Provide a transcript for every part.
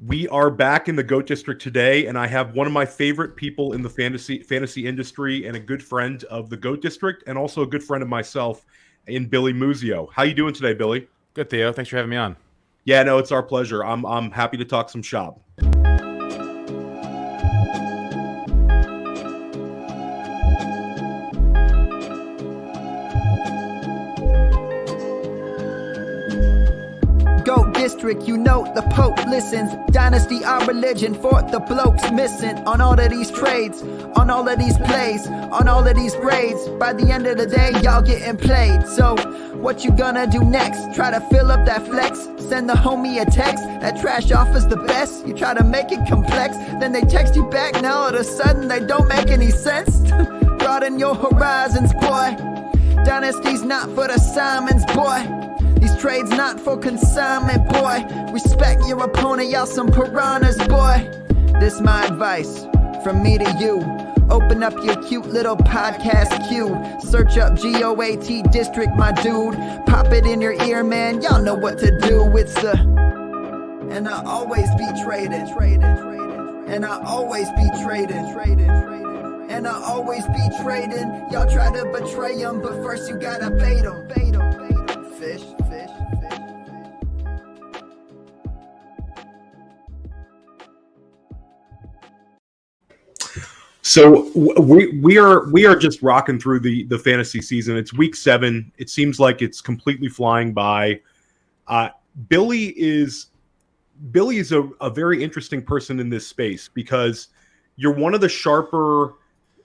We are back in the GOAT District today, and I have one of my favorite people in the fantasy industry and a good friend of the GOAT District, and also a good friend of myself in BiLLY MUZiO. How you doing today, Billy? Good, Theo. Thanks for having me on. Yeah, no, it's our pleasure. I'm happy to talk some shop. GOAT District, you know the Pope listens. Dynasty, our religion, for the blokes missing. On all of these trades, on all of these plays, on all of these grades. By the end of the day, y'all getting played. So, what you gonna do next? Try to fill up that flex? Send the homie a text? That trash offers the best? You try to make it complex, then they text you back. Now all of a sudden they don't make any sense. Broaden your horizons, boy. Dynasty's not for the Simons, boy. These trades not for consignment, boy. Respect your opponent, y'all some piranhas, boy. This my advice, from me to you. Open up your cute little podcast queue. Search up GOAT District, my dude. Pop it in your ear, man, y'all know what to do. It's the... And I always be traded. And I always be traded. And I always be trading. Y'all try to betray them, but first you gotta bait them. Fish. So we are just rocking through the fantasy season. It's week 7. It seems like it's completely flying by. Billy is a very interesting person in this space because you're one of the sharper,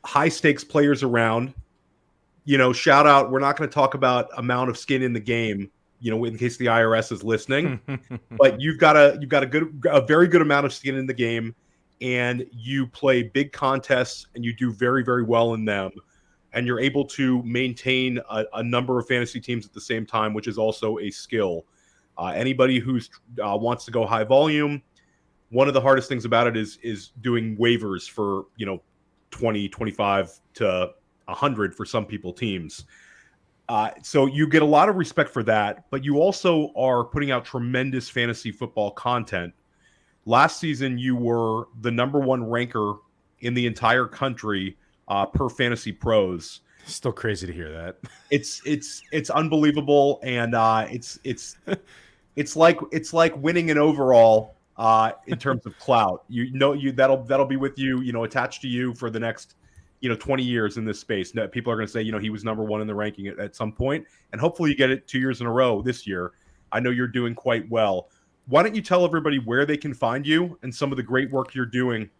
high stakes players around. You know, shout out. We're not going to talk about amount of skin in the game, you know, in case the IRS is listening. But you've got a very good amount of skin in the game, and you play big contests and you do very, very well in them, and you're able to maintain a number of fantasy teams at the same time, which is also a skill. Anybody who's wants to go high volume, one of the hardest things about it is doing waivers for, you know, 20, 25 to 100 for some people teams. So you get a lot of respect for that, but you also are putting out tremendous fantasy football content. Last season, you were the #1 ranker in the entire country per Fantasy Pros. Still crazy to hear that. It's unbelievable, and it's like winning an overall in terms of clout. You know, that'll be with you, you know, attached to you for the next, you know, 20 years in this space. People are going to say, you know, he was #1 in the ranking at some point, and hopefully you get it 2 years in a row this year. I know you're doing quite well. Why don't you tell everybody where they can find you and some of the great work you're doing?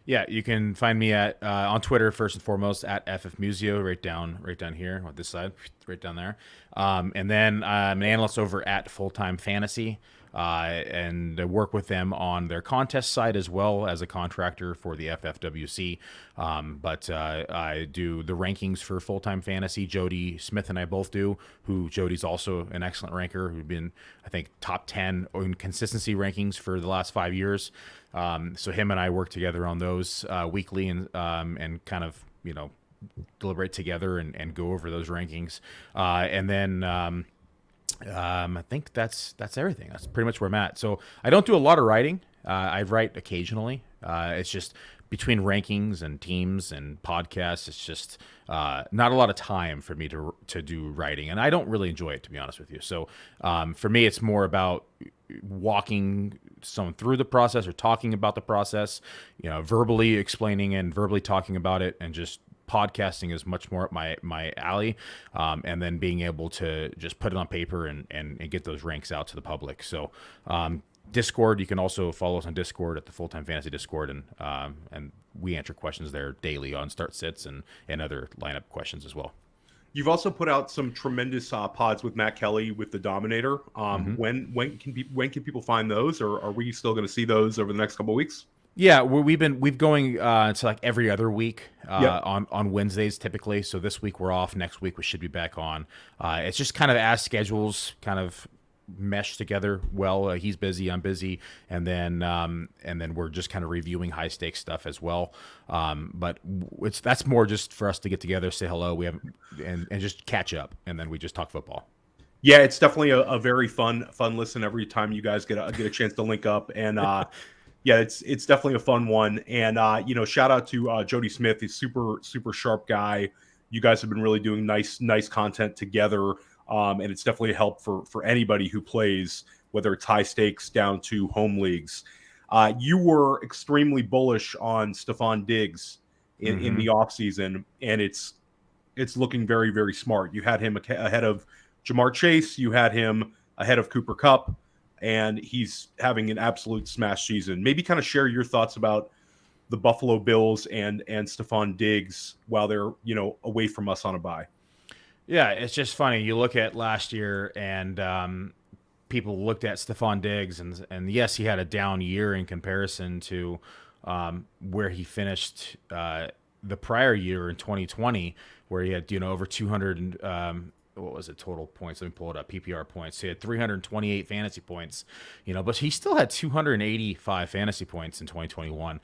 Yeah, you can find me at on Twitter first and foremost at FFMUZiO, right down here on this side, right down there. And then I'm an analyst over at Full-Time Fantasy, and I work with them on their contest side as well as a contractor for the FFWC. But I do the rankings for Full-Time Fantasy. Jody Smith and I both do, who Jody's also an excellent ranker, who's been, I think, top 10 in consistency rankings for the last 5 years. So him and I work together on those weekly and kind of, you know, deliberate together and go over those rankings. And then I think that's everything. That's pretty much where I'm at. So I don't do a lot of writing. I write occasionally. It's just between rankings and teams and podcasts, it's just not a lot of time for me to do writing, and I don't really enjoy it, to be honest with you. So for me, it's more about walking someone through the process or talking about the process, you know, verbally explaining and verbally talking about it, and just podcasting is much more up my alley, and then being able to just put it on paper and get those ranks out to the public. So Discord, you can also follow us on Discord at the Full-Time Fantasy Discord, and we answer questions there daily on start sits and other lineup questions as well. You've also put out some tremendous pods with Matt Kelly with the Dominator. When can people find those, or are we still going to see those over the next couple of weeks? Yeah, we've going to like every other week on Wednesdays typically. So this week we're off. Next week we should be back on. It's just kind of as schedules kind of mesh together well. He's busy, I'm busy, and then we're just kind of reviewing high stakes stuff as well. But that's more just for us to get together, say hello, and just catch up, and then we just talk football. Yeah, it's definitely a very fun listen every time you guys get a chance to link up. And yeah, it's definitely a fun one. And shout out to Jody Smith. He's super sharp guy. You guys have been really doing nice content together. And it's definitely a help for anybody who plays, whether it's high stakes down to home leagues. You were extremely bullish on Stephon Diggs in the offseason, and it's looking very, very smart. You had him ahead of Jamar Chase. You had him ahead of Cooper Kupp, and he's having an absolute smash season. Maybe kind of share your thoughts about the Buffalo Bills and Stephon Diggs while they're away from us on a bye. Yeah, it's just funny. You look at last year, and people looked at Stephon Diggs, and yes, he had a down year in comparison to where he finished the prior year in 2020, where he had over 200 what was it, total points? Let me pull it up. PPR points. He had 328 fantasy points, but he still had 285 fantasy points in 2021.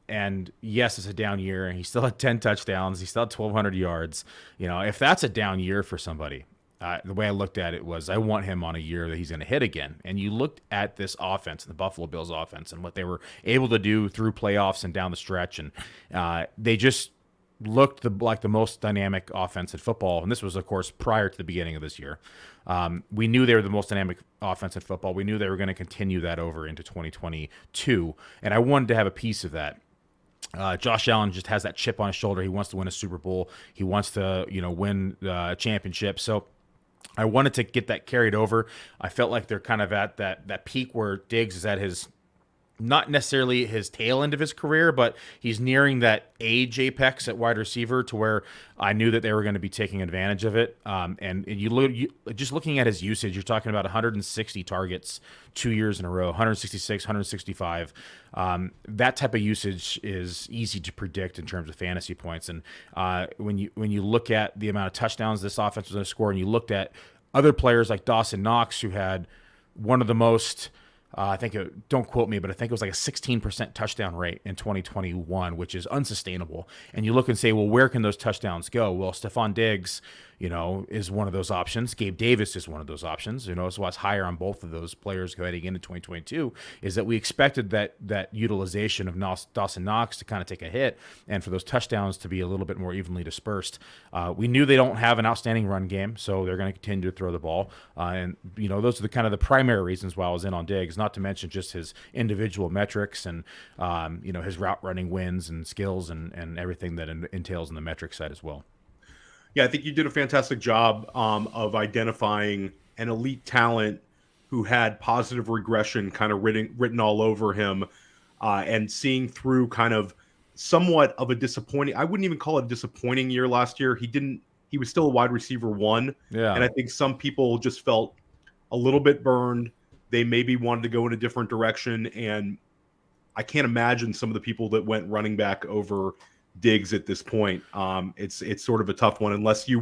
And yes, it's a down year, and he still had 10 touchdowns. He still had 1,200 yards. If that's a down year for somebody, the way I looked at it was I want him on a year that he's going to hit again. And you looked at this offense, the Buffalo Bills offense, and what they were able to do through playoffs and down the stretch. And they just looked like the most dynamic offense in football. And this was, of course, prior to the beginning of this year. We knew they were the most dynamic offense in football. We knew they were going to continue that over into 2022. And I wanted to have a piece of that. Josh Allen just has that chip on his shoulder. He wants to win a Super Bowl. He wants to, win a championship. So I wanted to get that carried over. I felt like they're kind of at that peak where Diggs is at his, not necessarily his tail end of his career, but he's nearing that age apex at wide receiver to where I knew that they were going to be taking advantage of it. And just looking at his usage, you're talking about 160 targets 2 years in a row, 166, 165. That type of usage is easy to predict in terms of fantasy points. And when you look at the amount of touchdowns this offense was going to score, and you looked at other players like Dawson Knox, who had one of the most don't quote me, but I think it was like a 16% touchdown rate in 2021, which is unsustainable. And you look and say, well, where can those touchdowns go? Well, Stephon Diggs, is one of those options. Gabe Davis is one of those options. So what's higher on both of those players heading into 2022 is that we expected that utilization of Dawson Knox to kind of take a hit and for those touchdowns to be a little bit more evenly dispersed. We knew they don't have an outstanding run game, so they're going to continue to throw the ball. And those are the kind of the primary reasons why I was in on Diggs, not to mention just his individual metrics and, his route running wins and skills and everything that entails in the metric side as well. Yeah, I think you did a fantastic job of identifying an elite talent who had positive regression kind of written all over him, and seeing through kind of somewhat of a disappointing, I wouldn't even call it a disappointing year last year. He was still a wide receiver one. Yeah. And I think some people just felt a little bit burned. They maybe wanted to go in a different direction. And I can't imagine some of the people that went running back over Diggs at this point. It's sort of a tough one unless you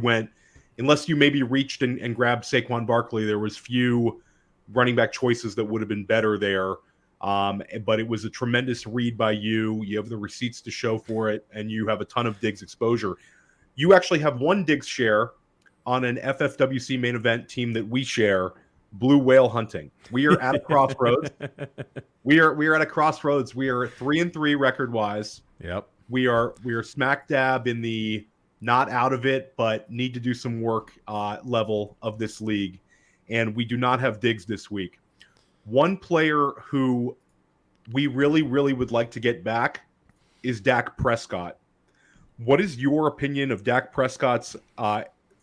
maybe reached and grabbed Saquon Barkley. There was few running back choices that would have been better there. But it was a tremendous read by you. You have the receipts to show for it, and you have a ton of Diggs exposure. You actually have one Diggs share on an FFWC main event team that we share, Blue Whale Hunting. We are at a crossroads. We are at a crossroads. We are 3-3 record wise. Yep. We are smack dab in the not out of it, but need to do some work level of this league. And we do not have Diggs this week. One player who we really, really would like to get back is Dak Prescott. What is your opinion of Dak Prescott's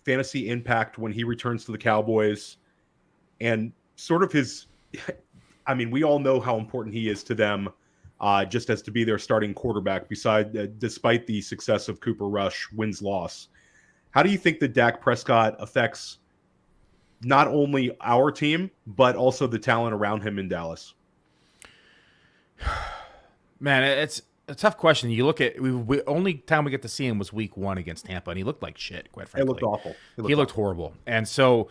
fantasy impact when he returns to the Cowboys? And sort of his, I mean, we all know how important he is to them. Just as to be their starting quarterback, despite the success of Cooper Rush, wins-loss. How do you think that Dak Prescott affects not only our team, but also the talent around him in Dallas? Man, it's a tough question. You look at we only time we get to see him was week 1 against Tampa, and he looked like shit, quite frankly. It looked awful. He looked horrible. And so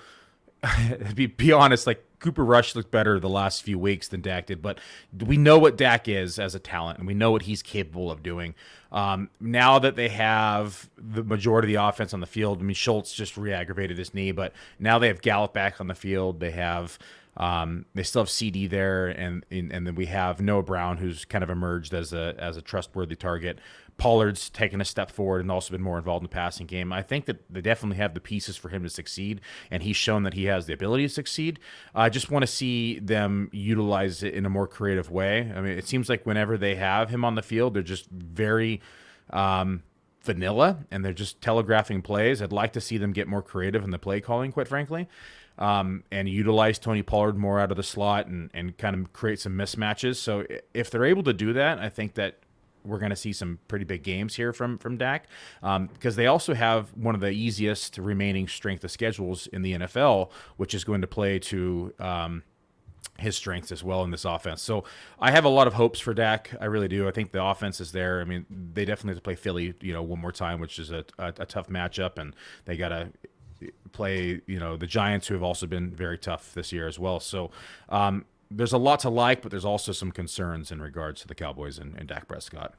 be honest, like Cooper Rush looked better the last few weeks than Dak did, but we know what Dak is as a talent, and we know what he's capable of doing. Now that they have the majority of the offense on the field, I mean, Schultz just re-aggravated his knee, but now they have Gallup back on the field. They have they still have CD there, and then we have Noah Brown, who's kind of emerged as a trustworthy target. Pollard's taken a step forward and also been more involved in the passing game. I think that they definitely have the pieces for him to succeed, and he's shown that he has the ability to succeed. I just want to see them utilize it in a more creative way. I mean, it seems like whenever they have him on the field, they're just very vanilla, and they're just telegraphing plays. I'd like to see them get more creative in the play calling, quite frankly, and utilize Tony Pollard more out of the slot and kind of create some mismatches. So if they're able to do that, I think that we're going to see some pretty big games here from Dak, because they also have one of the easiest remaining strength of schedules in the NFL, which is going to play to his strengths as well in this offense. So I have a lot of hopes for Dak. I really do. I think the offense is there. I mean, they definitely have to play Philly, one more time, which is a tough matchup, and they got to play, the Giants, who have also been very tough this year as well. So there's a lot to like, but there's also some concerns in regards to the Cowboys and Dak Prescott.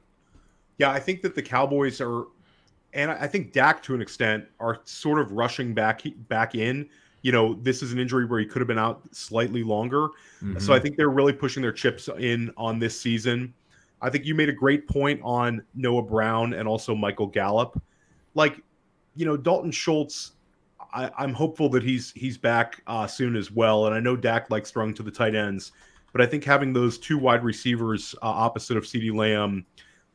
Yeah, I think that the Cowboys are, and I think Dak to an extent, are sort of rushing back in. This is an injury where he could have been out slightly longer. Mm-hmm. So I think they're really pushing their chips in on this season. I think you made a great point on Noah Brown and also Michael Gallup. Dalton Schultz, I'm hopeful that he's back soon as well. And I know Dak likes throwing to the tight ends, but I think having those two wide receivers opposite of CeeDee Lamb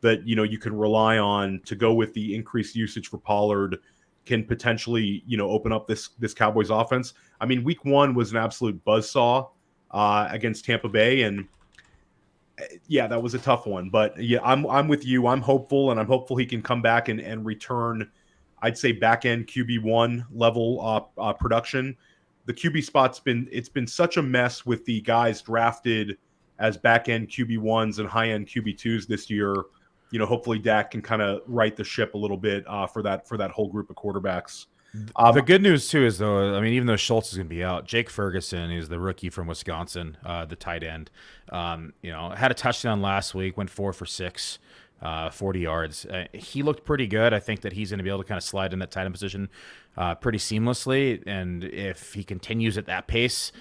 that, you can rely on to go with the increased usage for Pollard can potentially, open up this Cowboys offense. I mean, week 1 was an absolute buzzsaw against Tampa Bay. And yeah, that was a tough one, but yeah, I'm with you. I'm hopeful, and I'm hopeful he can come back and return, I'd say, back-end QB1 level production. The QB spot's been such a mess with the guys drafted as back-end QB1s and high-end QB2s this year. Hopefully Dak can kind of right the ship a little bit for that whole group of quarterbacks. The good news too is, though, I mean, even though Schultz is going to be out, Jake Ferguson is the rookie from Wisconsin, the tight end. Had a touchdown last week, went 4 for 6. 40 yards. He looked pretty good. I think that he's going to be able to kind of slide in that tight end position pretty seamlessly. And if he continues at that pace,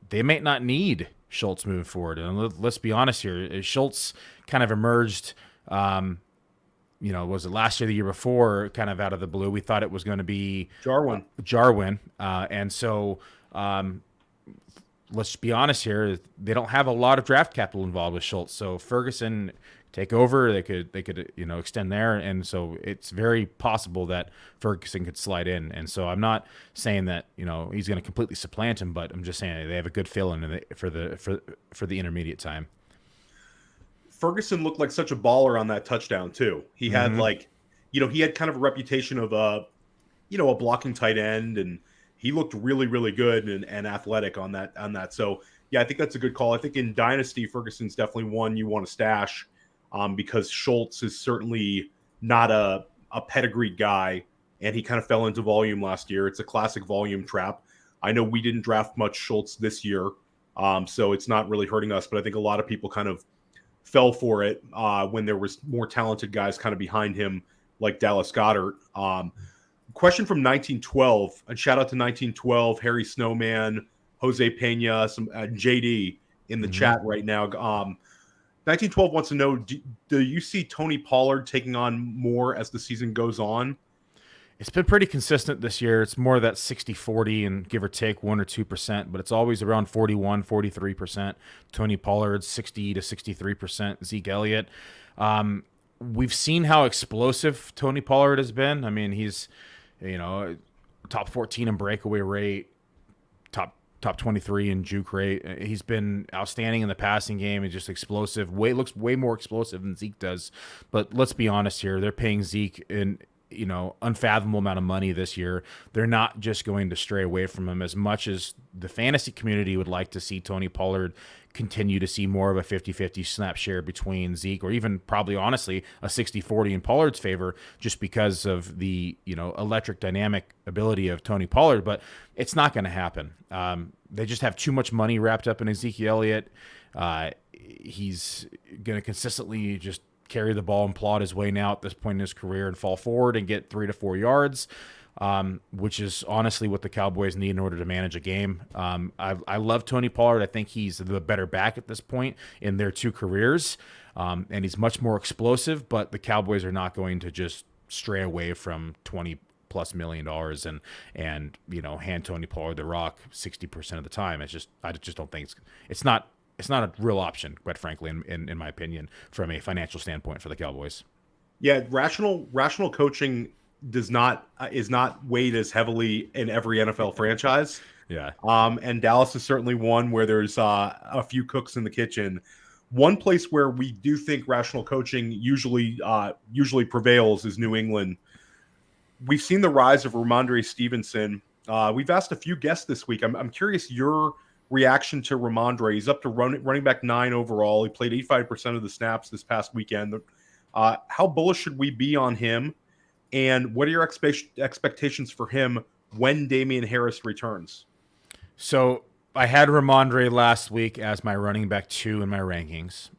they might not need Schultz moving forward. And let's be honest here. Schultz kind of emerged, was it last year, the year before, kind of out of the blue. We thought it was going to be Jarwin. And so let's be honest here. They don't have a lot of draft capital involved with Schultz. So Ferguson take over, they could extend there, and so it's very possible that Ferguson could slide in. And so I'm not saying that he's going to completely supplant him, but I'm just saying they have a good fill-in for the intermediate time. Ferguson looked like such a baller on that touchdown too. He had he had kind of a reputation of a blocking tight end, and he looked really, really good and athletic on that. So yeah, I think that's a good call. I think in Dynasty, Ferguson's definitely one you want to stash. Because Schultz is certainly not a pedigreed guy, and he kind of fell into volume last year. It's a classic volume trap. I know we didn't draft much Schultz this year, so it's not really hurting us, but I think a lot of people kind of fell for it when there was more talented guys kind of behind him, like Dallas Goedert. Question from 1912, and shout out to 1912, Harry Snowman, Jose Pena, some JD in the chat right now. 1912 wants to know, do you see Tony Pollard taking on more as the season goes on? It's been pretty consistent this year. It's more of that 60-40 and give or take 1 or 2%, but it's always around 41, 43%. Tony Pollard, 60 to 63%. Zeke Elliott. We've seen how explosive Tony Pollard has been. I mean, he's, top 14 in breakaway rate, top 23 in juke rate. He's been outstanding in the passing game and just explosive. Looks way more explosive than Zeke does. But let's be honest here. They're paying Zeke in unfathomable amount of money this year, they're not just going to stray away from him. As much as the fantasy community would like to see Tony Pollard continue to see more of a 50-50 snap share between Zeke, or even probably honestly a 60-40 in Pollard's favor, just because of the electric dynamic ability of Tony Pollard. But it's not going to happen. They just have too much money wrapped up in Ezekiel Elliott. He's going to consistently just carry the ball and plod his way now at this point in his career and fall forward and get 3 to 4 yards, which is honestly what the Cowboys need in order to manage a game. I love Tony Pollard. I think he's the better back at this point in their 2 careers, and he's much more explosive, but the Cowboys are not going to just stray away from $20+ million and hand Tony Pollard the rock 60% of the time. I just don't think it's not a real option, quite frankly, in my opinion, from a financial standpoint for the Cowboys. Yeah, rational coaching is not weighed as heavily in every NFL franchise. Yeah. And Dallas is certainly one where there's a few cooks in the kitchen. One place where we do think rational coaching usually prevails is New England. We've seen the rise of Ramondre Stevenson. We've asked a few guests this week. I'm curious your reaction to Ramondre. He's up to running back 9 overall. He played 85% of the snaps this past weekend. How bullish should we be on him? And what are your expectations for him when Damian Harris returns? So I had Ramondre last week as my running back 2 in my rankings.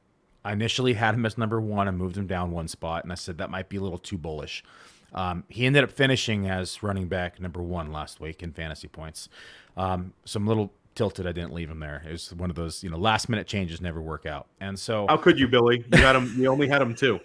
I initially had him as number 1 and moved him down 1 spot, and I said that might be a little too bullish. He ended up finishing as running back number 1 last week in fantasy points. So I'm a little tilted I didn't leave him there. It was one of those, last minute changes never work out. And so how could you, Billy? You only had him 2.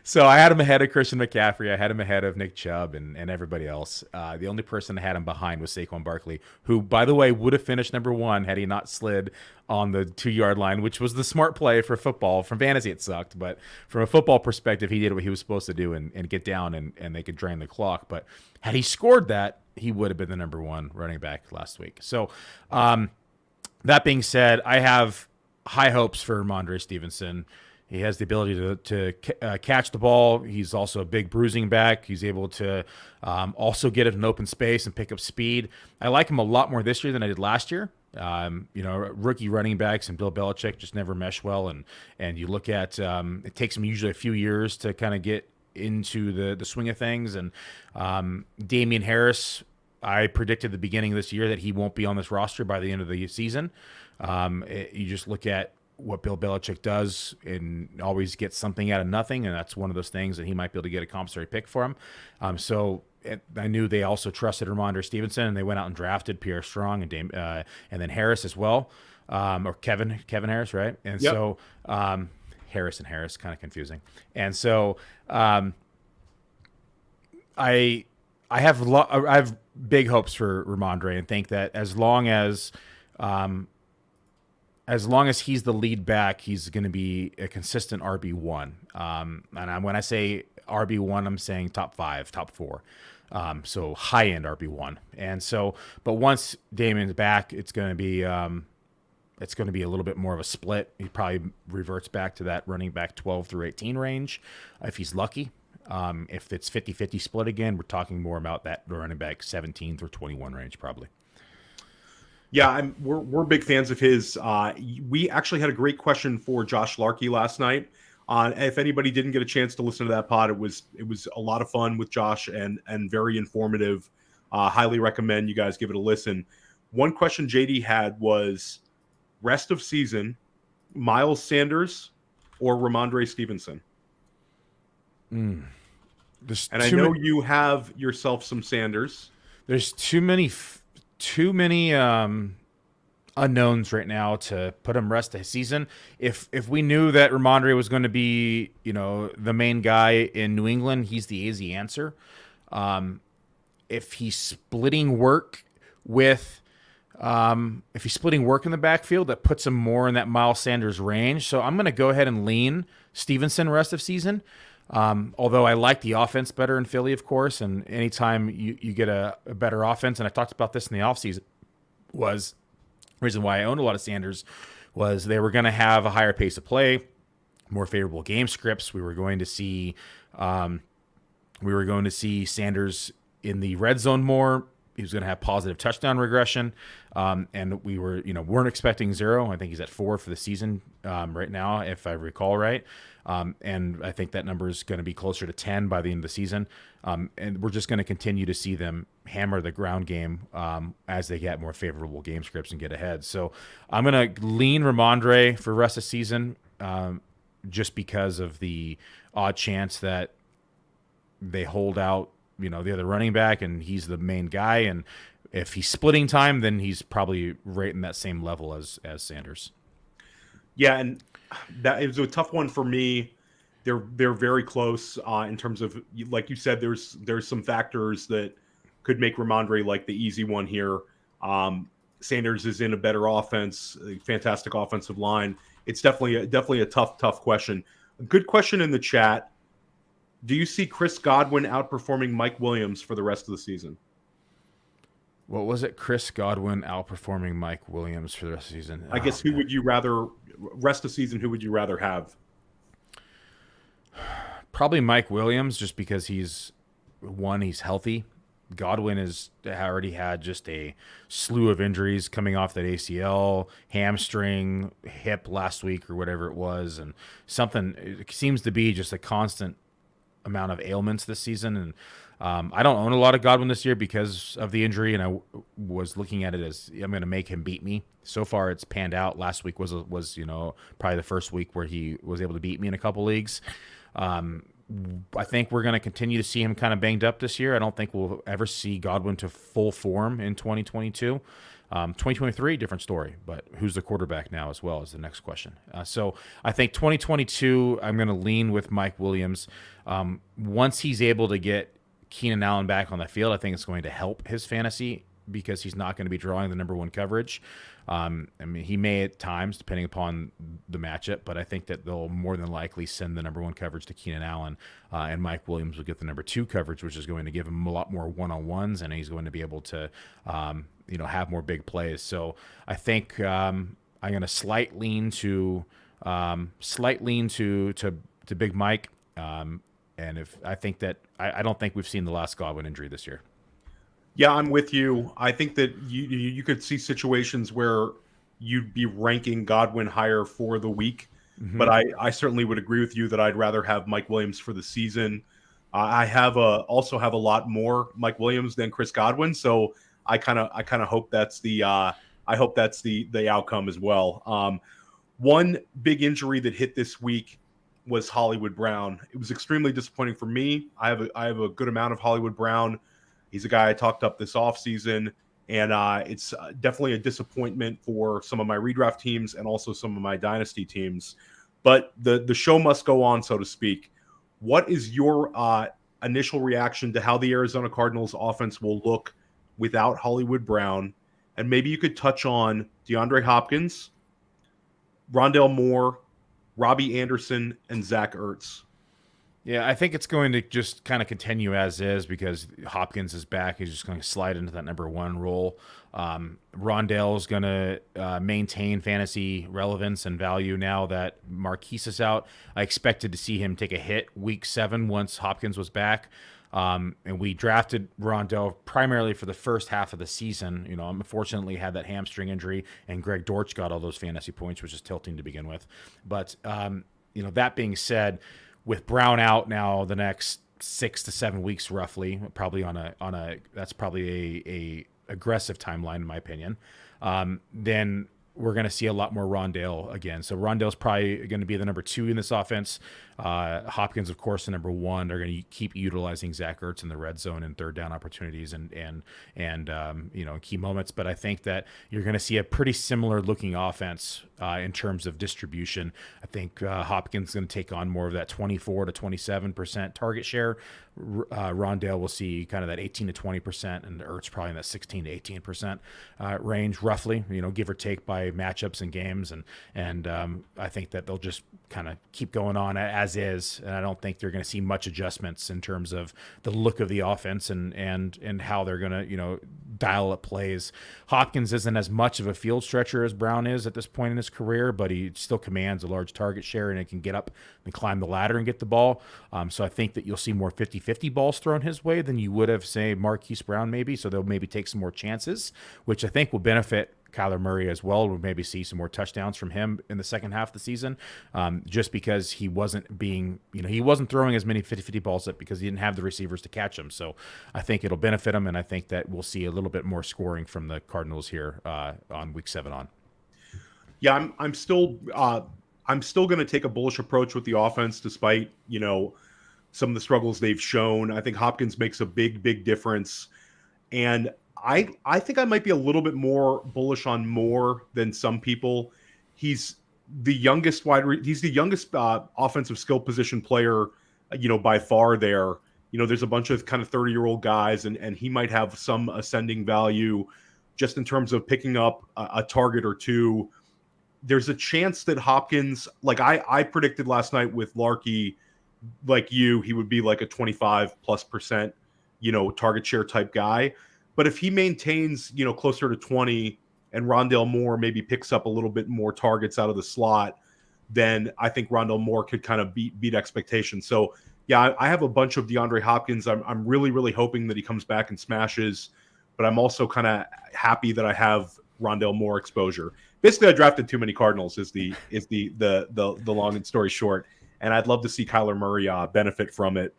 So I had him ahead of Christian McCaffrey. I had him ahead of Nick Chubb and everybody else. The only person I had him behind was Saquon Barkley, who, by the way, would have finished number 1 had he not slid on the 2-yard line, which was the smart play for football. From fantasy, it sucked. But from a football perspective, he did what he was supposed to do and get down and they could drain the clock. But had he scored that, he would have been the number 1 running back last week. So that being said, I have high hopes for Ramondre Stevenson. He has the ability to catch the ball. He's also a big bruising back. He's able to also get it in open space and pick up speed. I like him a lot more this year than I did last year. Rookie running backs and Bill Belichick just never mesh well. And you look at it takes him usually a few years to kind of get into the swing of things. And Damian Harris, I predicted at the beginning of this year that he won't be on this roster by the end of the season. You just look at what Bill Belichick does and always gets something out of nothing, and that's one of those things that he might be able to get a compensatory pick for him. I knew they also trusted Ramondre Stevenson, and they went out and drafted Pierre Strong and then Harris as well, or Kevin Harris, right? And yep. So Harris and Harris, kind of confusing. And so I have big hopes for Ramondre and think that as long as he's the lead back, he's going to be a consistent RB1. And when I say RB1, I'm saying top 5, top 4. So high-end RB1. And so, but once Damian's back, it's going to be a little bit more of a split. He probably reverts back to that running back 12 through 18 range if he's lucky. If it's 50-50 split again, we're talking more about that running back 17 through 21 range probably. Yeah, we're big fans of his. We actually had a great question for Josh Larkey last night. If anybody didn't get a chance to listen to that pod, it was a lot of fun with Josh and very informative. Highly recommend you guys give it a listen. One question JD had was rest of season, Miles Sanders or Ramondre Stevenson. And I know you have yourself some Sanders. There's too many unknowns right now to put him rest of the season. If we knew that Ramondre was going to be, the main guy in New England, he's the easy answer. If he's splitting work with, if he's splitting work in the backfield, that puts him more in that Miles Sanders range. So I'm going to go ahead and lean Stevenson rest of season. Although I like the offense better in Philly, of course, and anytime you get a better offense, and I talked about this in the offseason, was the reason why I owned a lot of Sanders, was they were going to have a higher pace of play, more favorable game scripts. We were going to see We were going to see Sanders in the red zone more. He was going to have positive touchdown regression, and we weren't expecting 0. I think he's at 4 for the season right now, if I recall right. And I think that number is going to be closer to 10 by the end of the season. And we're just going to continue to see them hammer the ground game as they get more favorable game scripts and get ahead. So I'm going to lean Ramondre for the rest of the season just because of the odd chance that they hold out the other running back and he's the main guy, and if he's splitting time, then he's probably right in that same level as Sanders. Yeah, and that is a tough one for me. They're very close in terms of, like you said, there's some factors that could make Ramondre like the easy one here. Sanders is in a better offense, a fantastic offensive line. It's definitely a tough question. A good question in the chat. Do you see Chris Godwin outperforming Mike Williams for the rest of the season? What was it? Chris Godwin outperforming Mike Williams for the rest of the season? I guess who would you rather rest of the season? Who would you rather have? Probably Mike Williams, just because he's healthy. Godwin has already had just a slew of injuries coming off that ACL, hamstring, hip last week or whatever it was, and it seems to be just a constant amount of ailments this season. And I don't own a lot of Godwin this year because of the injury, and I was looking at it as I'm going to make him beat me. So far, it's panned out. Last week was probably the first week where he was able to beat me in a couple leagues. I think we're going to continue to see him kind of banged up this year. I don't think we'll ever see Godwin to full form in 2022. 2023, different story, but who's the quarterback now as well is the next question. So I think 2022, I'm going to lean with Mike Williams. Once he's able to get Keenan Allen back on the field, I think it's going to help his fantasy because he's not going to be drawing the number 1 coverage. He may at times, depending upon the matchup, but I think that they'll more than likely send the number 1 coverage to Keenan Allen, and Mike Williams will get the number 2 coverage, which is going to give him a lot more one-on-ones, and he's going to be able to, have more big plays. So I think I'm going to slight lean to Big Mike, and if I think that I don't think we've seen the last Godwin injury this year. Yeah, I'm with you. I think that you could see situations where you'd be ranking Godwin higher for the week, but I certainly would agree with you that I'd rather have Mike Williams for the season. I also have a lot more Mike Williams than Chris Godwin, so I kind of hope that's the outcome as well. One big injury that hit this week was Hollywood Brown. It was extremely disappointing for me. I have a good amount of Hollywood Brown. He's a guy I talked up this offseason, and it's definitely a disappointment for some of my redraft teams and also some of my dynasty teams. But the show must go on, so to speak. What is your initial reaction to how the Arizona Cardinals offense will look without Hollywood Brown? And maybe you could touch on DeAndre Hopkins, Rondale Moore, Robbie Anderson, and Zach Ertz. Yeah, I think it's going to just kind of continue as is because Hopkins is back. He's just going to slide into that number 1 role. Rondale is going to maintain fantasy relevance and value now that Marquise is out. I expected to see him take a hit week 7 once Hopkins was back. And we drafted Rondale primarily for the first half of the season. Unfortunately had that hamstring injury, and Greg Dortch got all those fantasy points, which is tilting to begin with. But, that being said, with Brown out now the next 6 to 7 weeks, roughly, probably that's probably a aggressive timeline in my opinion. Then we're going to see a lot more Rondale again. So Rondale's probably going to be the number 2 in this offense. Hopkins, of course, the number 1. They're going to keep utilizing Zach Ertz in the red zone and third down opportunities and key moments. But I think that you're going to see a pretty similar looking offense in terms of distribution. I think Hopkins is going to take on more of that 24 to 27% target share. Rondale will see kind of that 18 to 20%, and Ertz probably in that 16 to 18% range, roughly. Give or take by matchups and games, and I think that they'll just kind of keep going on as is, and I don't think they're going to see much adjustments in terms of the look of the offense and how they're going to dial up plays. Hopkins isn't as much of a field stretcher as Brown is at this point in his career, but he still commands a large target share and it can get up and climb the ladder and get the ball. So I think that you'll see more 50-50 balls thrown his way than you would have, say, Marquise Brown maybe. So they'll maybe take some more chances, which I think will benefit Kyler Murray as well. We'll maybe see some more touchdowns from him in the second half of the season, just because he wasn't being, he wasn't throwing as many 50-50 balls up because he didn't have the receivers to catch them. So I think it'll benefit him, and I think that we'll see a little bit more scoring from the Cardinals here on week 7 on. Yeah, I'm still going to take a bullish approach with the offense, despite some of the struggles they've shown. I think Hopkins makes a big difference, and I think I might be a little bit more bullish on Moore than some people. He's the youngest offensive skill position player, by far there. There's a bunch of kind of 30-year-old guys, and he might have some ascending value just in terms of picking up a target or two. There's a chance that Hopkins, like I predicted last night with Larky, like he would be like a 25+%, target share type guy. But if he maintains, closer to 20 and Rondale Moore maybe picks up a little bit more targets out of the slot, then I think Rondale Moore could kind of beat expectations. So, yeah, I have a bunch of DeAndre Hopkins. I'm really hoping that he comes back and smashes, but I'm also kind of happy that I have Rondale Moore exposure. Basically, I drafted too many Cardinals is the long and story short, and I'd love to see Kyler Murray benefit from it.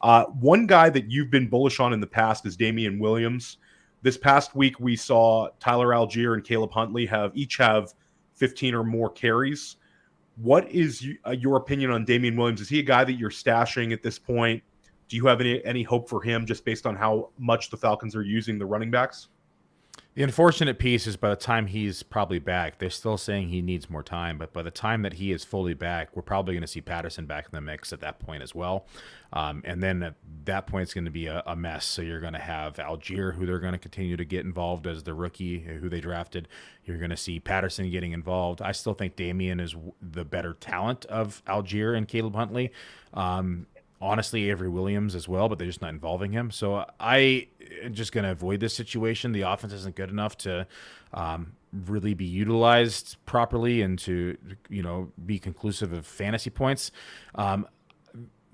One guy that you've been bullish on in the past is Damian Williams. This past week, we saw Tyler Algier and Caleb Huntley each have 15 or more carries. What is your opinion on Damian Williams? Is he a guy that you're stashing at this point? Do you have any hope for him just based on how much the Falcons are using the running backs? The unfortunate piece is by the time he's probably back, they're still saying he needs more time, but by the time that he is fully back, we're probably going to see Patterson back in the mix at that point as well. And then at that point, it's going to be a mess. So you're going to have Algier, who they're going to continue to get involved as the rookie, who they drafted. You're going to see Patterson getting involved. I still think Damian is the better talent of Algier and Caleb Huntley. Honestly, Avery Williams as well, but they're just not involving him. So I am just going to avoid this situation. The offense isn't good enough to really be utilized properly and to, be conclusive of fantasy points.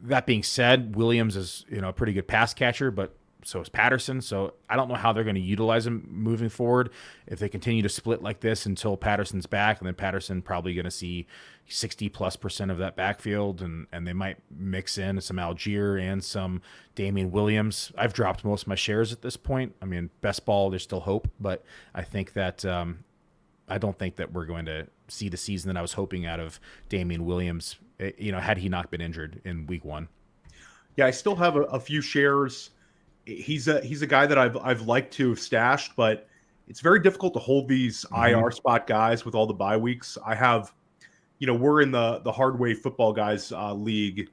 That being said, Williams is, a pretty good pass catcher, but so is Patterson. So I don't know how they're going to utilize him moving forward if they continue to split like this until Patterson's back, and then Patterson probably going to see 60+% of that backfield, and they might mix in some Algier and some Damian Williams. I've dropped most of my shares at this point. I mean, best ball, there's still hope, but I think that I don't think that we're going to see the season that I was hoping out of Damian Williams, had he not been injured in week 1. Yeah, I still have a few shares. He's a guy that I've liked to have stashed, but it's very difficult to hold these IR spot guys with all the bye weeks. I have, we're in the hard way football guys league.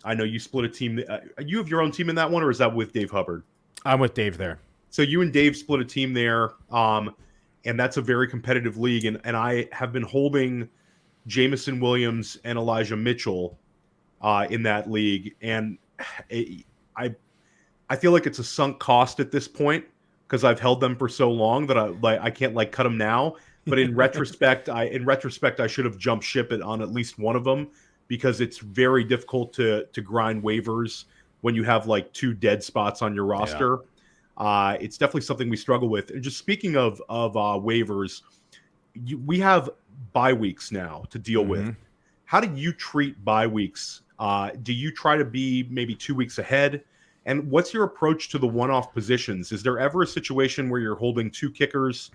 I know you split a team. You have your own team in that one, or is that with Dave Hubbard? I'm with Dave there. So you and Dave split a team there, and that's a very competitive league. And I have been holding Jamison Williams and Elijah Mitchell in that league, and I feel like it's a sunk cost at this point because I've held them for so long that I can't cut them now. But in retrospect, I should have jumped ship on at least one of them because it's very difficult to grind waivers when you have 2 dead spots on your roster. Yeah. It's definitely something we struggle with. And just speaking of waivers, we have bye weeks now to deal with. How do you treat bye weeks? Do you try to be maybe 2 weeks ahead? And what's your approach to the one-off positions? Is there ever a situation where you're holding 2 kickers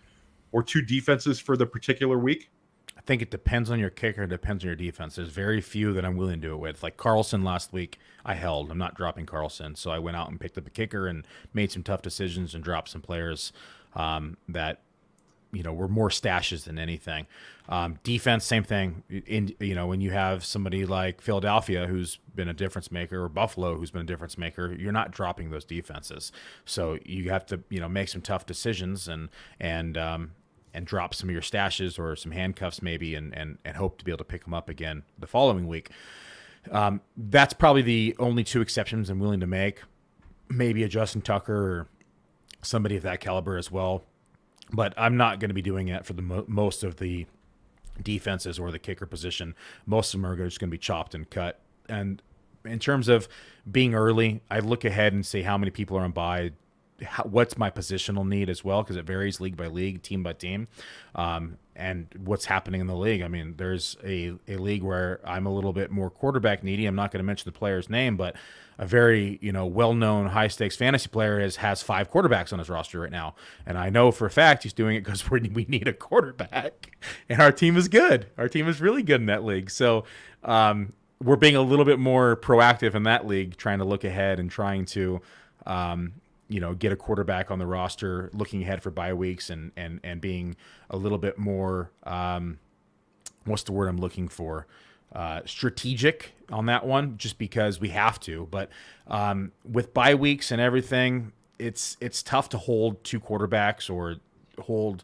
or 2 defenses for the particular week? I think it depends on your kicker. It depends on your defense. There's very few that I'm willing to do it with. Like Carlson last week, I held. I'm not dropping Carlson. So I went out and picked up a kicker and made some tough decisions and dropped some players that were more stashes than anything. Defense, same thing. When you have somebody like Philadelphia who's been a difference maker, or Buffalo who's been a difference maker, you're not dropping those defenses. So you have to, make some tough decisions and drop some of your stashes or some handcuffs maybe, and hope to be able to pick them up again the following week. That's probably the only two exceptions I'm willing to make. Maybe a Justin Tucker or somebody of that caliber as well. But I'm not going to be doing it for the most of the defenses or the kicker position. Most of them are just going to be chopped and cut. And in terms of being early, I look ahead and see how many people are on bye, what's my positional need as well, because it varies league by league, team by team, and what's happening in the league. I mean, there's a league where I'm a little bit more quarterback needy. I'm not going to mention the player's name, but a very well-known high-stakes fantasy player has 5 quarterbacks on his roster right now, and I know for a fact he's doing it because we need a quarterback, and our team is good. Our team is really good in that league, so we're being a little bit more proactive in that league, trying to look ahead and trying to get a quarterback on the roster, looking ahead for bye weeks, and being a little bit more what's the word I'm looking for? Strategic on that one, just because we have to. But with bye weeks and everything, it's tough to hold 2 quarterbacks or hold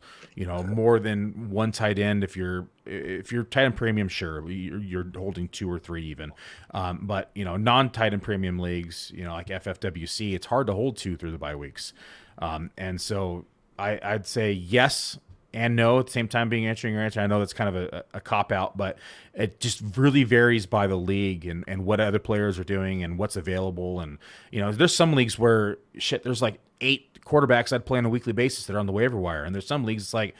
more than one tight end. If you're tight end premium, sure, you're holding 2 or 3 even. But non-tight end premium leagues, like FFWC, it's hard to hold 2 through the bye weeks. And so I'd say yes and no at the same time answering your answer. I know that's kind of a cop-out, but it just really varies by the league and what other players are doing and what's available. And, there's some leagues where, there's like 8 quarterbacks I'd play on a weekly basis that are on the waiver wire. And there's some leagues it's like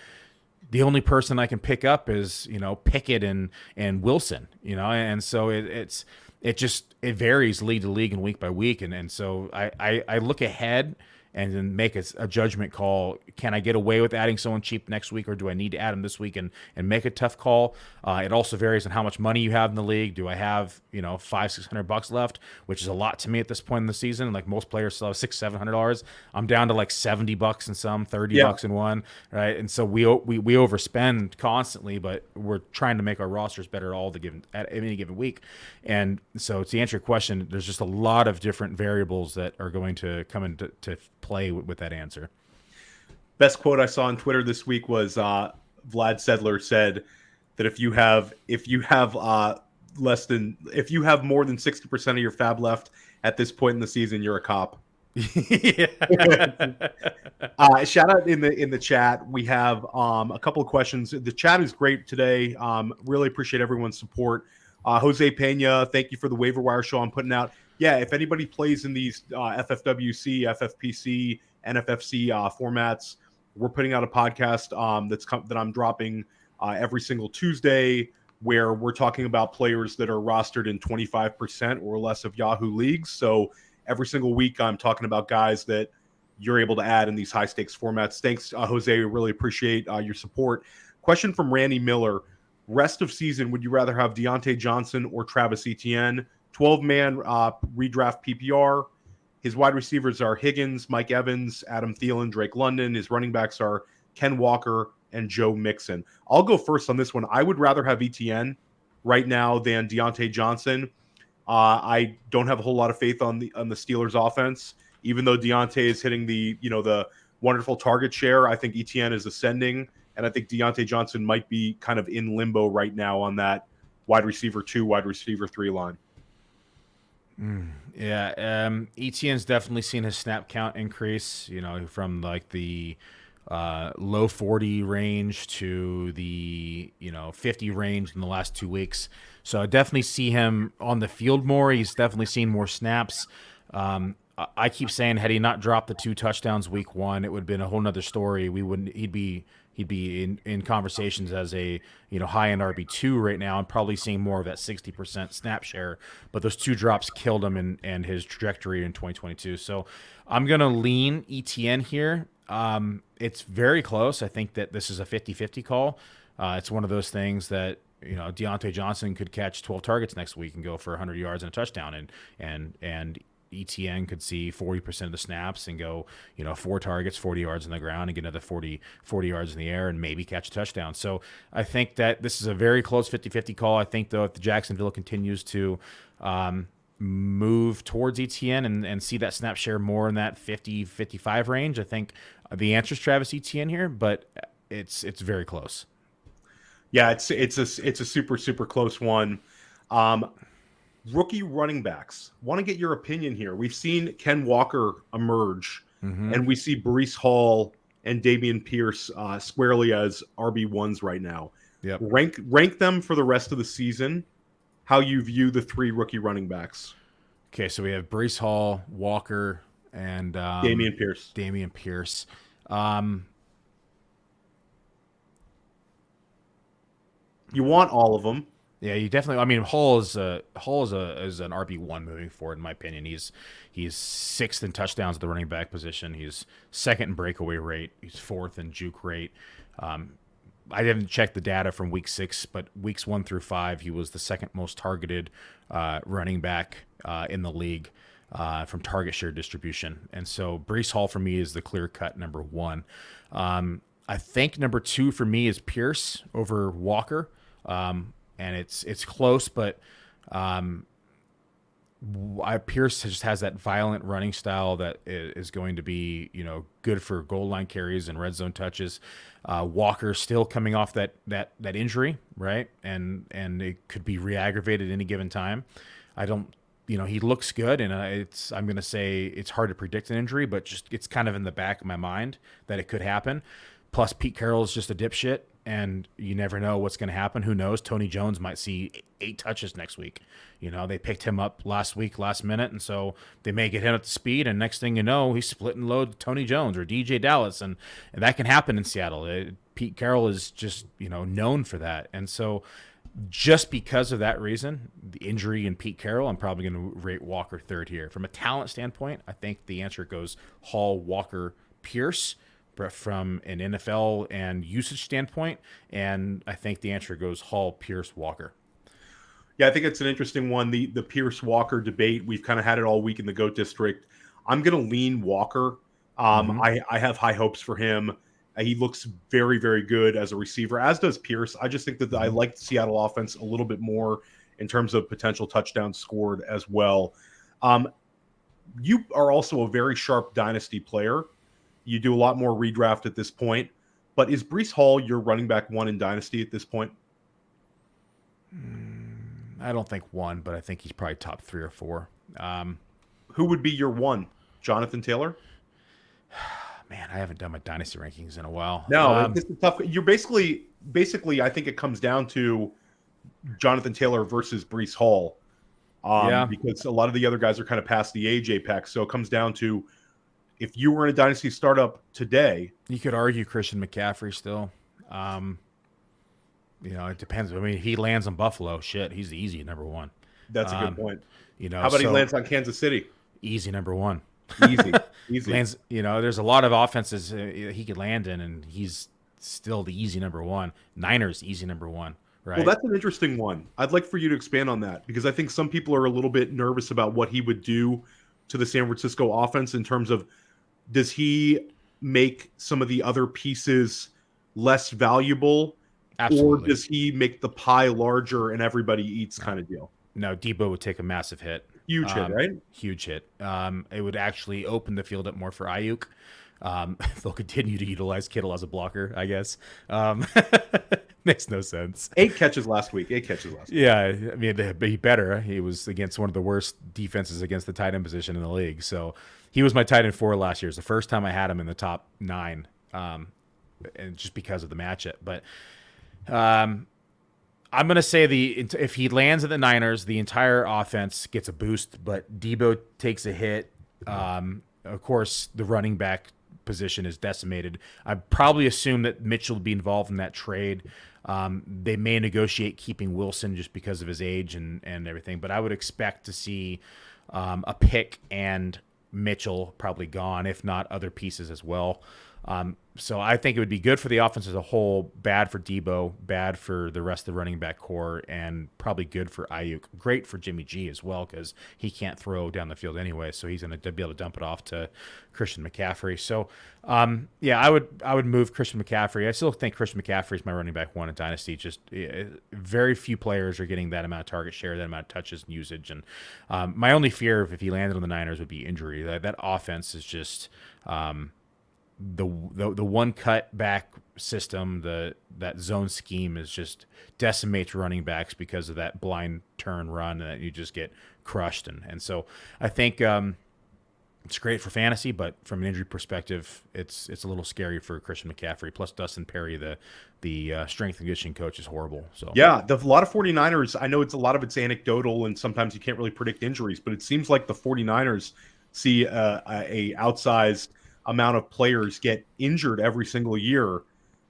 the only person I can pick up is, Pickett and Wilson, and so it varies league to league and week by week. And so I look ahead and then make a judgment call. Can I get away with adding someone cheap next week, or do I need to add them this week and make a tough call? It also varies on how much money you have in the league. Do I have $500-$600 left, which is a lot to me at this point in the season? Like most players still have $600-$700. I'm down to like $70 in some, $30 in one, right? And so we overspend constantly, but we're trying to make our rosters better at any given week. And so to answer your question, there's just a lot of different variables that are going to come into play with that answer. Best quote I saw on Twitter this week was Vlad Sedler said that if you have more than 60% of your fab left at this point in the season, you're a cop. Shout out in the chat. We have a couple of questions. The chat is great today. Really appreciate everyone's support. Jose Pena, thank you for the waiver wire show I'm putting out. Yeah, if anybody plays in these FFWC, FFPC, NFFC formats, we're putting out a podcast that I'm dropping every single Tuesday, where we're talking about players that are rostered in 25% or less of Yahoo leagues. So every single week, I'm talking about guys that you're able to add in these high stakes formats. Thanks, Jose. We really appreciate your support. Question from Randy Miller. Rest of season, would you rather have Deontay Johnson or Travis Etienne? 12-man redraft PPR. His wide receivers are Higgins, Mike Evans, Adam Thielen, Drake London. His running backs are Ken Walker and Joe Mixon. I'll go first on this one. I would rather have Etienne right now than Deontay Johnson. I don't have a whole lot of faith on the Steelers offense, even though Deontay is hitting the wonderful target share. I think Etienne is ascending, and I think Deontay Johnson might be kind of in limbo right now on that wide receiver 2, wide receiver 3 line. Etienne's definitely seen his snap count increase, from like the low 40 range to the 50 range in the last 2 weeks. So I definitely see him on the field more. He's definitely seen more snaps. I keep saying, had he not dropped the 2 touchdowns week 1, it would have been a whole nother story. He'd be in conversations as a high-end RB2 right now, and probably seeing more of that 60% snap share. But those 2 drops killed him and his trajectory in 2022. So I'm going to lean Etienne here. It's very close. I think that this is a 50-50 call. It's one of those things that Deontay Johnson could catch 12 targets next week and go for 100 yards and a touchdown, and Etienne could see 40% of the snaps and go, 4 targets, 40 yards on the ground, and get another 40 yards in the air and maybe catch a touchdown. So I think that this is a very close 50-50 call. I think, though, if the Jacksonville continues to move towards Etienne and see that snap share more in that 50-55 range, I think the answer is Travis Etienne here. But it's very close. Yeah, it's a super close one. Rookie running backs. Want to get your opinion here. We've seen Ken Walker emerge, and we see Breece Hall and Dameon Pierce squarely as RB1s right now. Yep. Rank them for the rest of the season. How you view the 3 rookie running backs? Okay, so we have Breece Hall, Walker, and Dameon Pierce. Dameon Pierce. You want all of them. Yeah, you definitely. I mean, Hall is an RB1 moving forward, in my opinion. He's 6th in touchdowns at the running back position. He's 2nd in breakaway rate. He's 4th in juke rate. I didn't check the data from week 6, but weeks 1 through 5, he was the 2nd most targeted running back in the league from target share distribution. And so Breece Hall for me is the clear cut number 1. I think number 2 for me is Pierce over Walker. And it's close, but Pierce just has that violent running style that is going to be, good for goal line carries and red zone touches. Walker still coming off that injury, right? And it could be re-aggravated any given time. I don't, he looks good, and I'm going to say it's hard to predict an injury, but just it's kind of in the back of my mind that it could happen. Plus, Pete Carroll is just a dipshit, and you never know what's going to happen. Who knows? Tony Jones might see 8 touches next week. They picked him up last minute, and so they may get him up to speed, and next thing you know, he's splitting load with Tony Jones or DJ Dallas, and that can happen in Seattle. Pete Carroll is just, known for that. And so just because of that reason, the injury in Pete Carroll, I'm probably going to rate Walker 3rd here. From a talent standpoint, I think the answer goes Hall, Walker, Pierce. But from an NFL and usage standpoint, and I think the answer goes Hall, Pierce, Walker. Yeah, I think it's an interesting one. The Pierce Walker debate. We've kind of had it all week in the GOAT District. I'm going to lean Walker. I have high hopes for him. He looks very, very good as a receiver, as does Pierce. I just think that I like the Seattle offense a little bit more in terms of potential touchdowns scored as well. You are also a very sharp dynasty player. You do a lot more redraft at this point. But is Breece Hall your running back 1 in dynasty at this point? I don't think 1, but I think he's probably top 3 or 4. Who would be your 1? Jonathan Taylor? Man, I haven't done my dynasty rankings in a while. No, it's tough. You're basically, I think it comes down to Jonathan Taylor versus Breece Hall. Because a lot of the other guys are kind of past the age apex. So it comes down to, if you were in a dynasty startup today, you could argue Christian McCaffrey still. It depends. I mean, he lands on Buffalo. Shit, he's the easy number 1. That's a good point. How about he lands on Kansas City? Easy number 1. Easy. Lands. There's a lot of offenses he could land in, and he's still the easy number 1. Niners, easy number 1. Right. Well, that's an interesting one. I'd like for you to expand on that, because I think some people are a little bit nervous about what he would do to the San Francisco offense in terms of, does he make some of the other pieces less valuable? Absolutely. Or does he make the pie larger and everybody eats kind of deal? No, Debo would take a massive hit. Huge hit, right? Huge hit. It would actually open the field up more for Ayuk. They'll continue to utilize Kittle as a blocker, I guess. Makes no sense. 8 catches last week. Yeah, I mean, he better. He was against one of the worst defenses against the tight end position in the league. So he was my tight end 4 last year. It's the first time I had him in the top 9, and just because of the matchup. But I'm going to say if he lands at the Niners, the entire offense gets a boost, but Debo takes a hit. Of course, the running back position is decimated. I probably assume that Mitchell would be involved in that trade. They may negotiate keeping Wilson just because of his age and everything, but I would expect to see a pick and Mitchell probably gone, if not other pieces as well. So I think it would be good for the offense as a whole, bad for Debo, bad for the rest of the running back core, and probably good for Ayuk. Great for Jimmy G as well, because he can't throw down the field anyway, so he's going to be able to dump it off to Christian McCaffrey. So, I would move Christian McCaffrey. I still think Christian McCaffrey is my running back 1 in Dynasty. Just very few players are getting that amount of target share, that amount of touches and usage. And my only fear if he landed on the Niners would be injury. That offense is just the one cut back system, that zone scheme is just decimates running backs because of that blind turn run, and that you just get crushed. And so I think it's great for fantasy, but from an injury perspective, it's a little scary for Christian McCaffrey. Plus Dustin Perry, the strength and conditioning coach, is horrible. So yeah, a lot of 49ers, I know a lot of it's anecdotal and sometimes you can't really predict injuries, but it seems like the 49ers see a outsized amount of players get injured every single year.